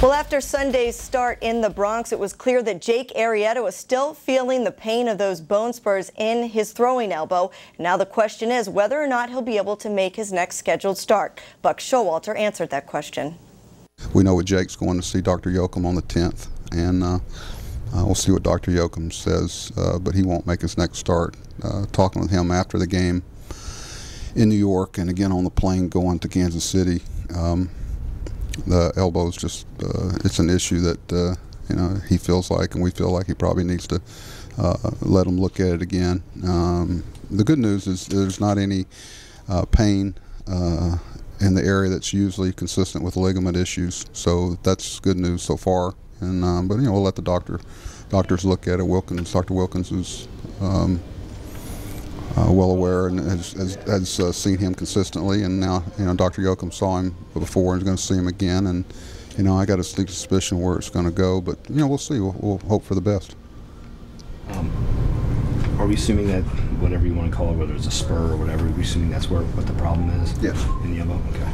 Well, after Sunday's start in the Bronx, it was clear that Jake Arrieta was still feeling the pain of those bone spurs in his throwing elbow. Now the question is whether or not he'll be able to make his next scheduled start. Buck Showalter answered that question. We know Jake's going to see Dr. Yoakum on the 10th, and we'll see what Dr. Yoakum says, but he won't make his next start. Talking with him after the game in New York and again on the plane going to Kansas City, the elbow is just, it's an issue that, he feels like, and we feel like he probably needs to let him look at it again. The good news is there's not any pain in the area that's usually consistent with ligament issues, so that's good news so far. And but we'll let the doctors look at it. Dr. Wilkins is well aware and has seen him consistently, and now Dr. Yoakum saw him before and is going to see him again, and I got a sneaky suspicion where it's going to go, but we'll see. We'll hope for the best. Are we assuming that whatever you want to call it, whether it's a spur or whatever, are we assuming that's what the problem is? Yes. In the elbow? Okay.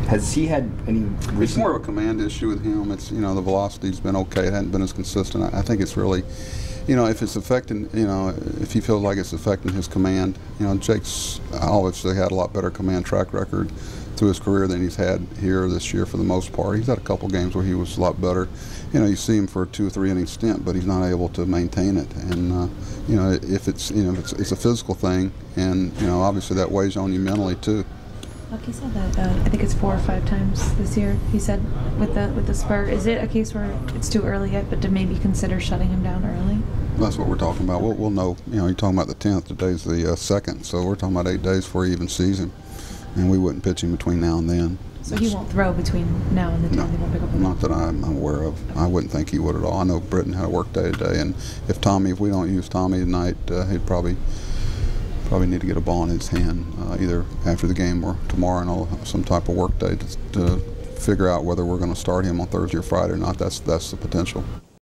Has he had any recent... It's more of a command issue with him. It's, the velocity's been okay. It hadn't been as consistent. I think it's really, if it's affecting, if he feels like it's affecting his command, Jake's obviously had a lot better command track record through his career than he's had here this year for the most part. He's had a couple games where he was a lot better. You see him for a 2 or 3 inning stint, but he's not able to maintain it. And if it's it's a physical thing, and obviously that weighs on you mentally too. Like he said that I think it's 4 or 5 times this year. He said with the spur. Is it a case where it's too early yet, but to maybe consider shutting him down early? That's what we're talking about. We'll know. You're talking about the 10th. Today's the 2nd, so we're talking about 8 days before he even sees him, and we wouldn't pitch him between now and then. So he won't throw between now and the 10th? No, he won't pick up not that I'm aware of. I wouldn't think he would at all. I know Britton had a work day today, and if we don't use Tommy tonight, he'd probably need to get a ball in his hand either after the game or tomorrow, and some type of work day to figure out whether we're going to start him on Thursday or Friday or not. That's the potential.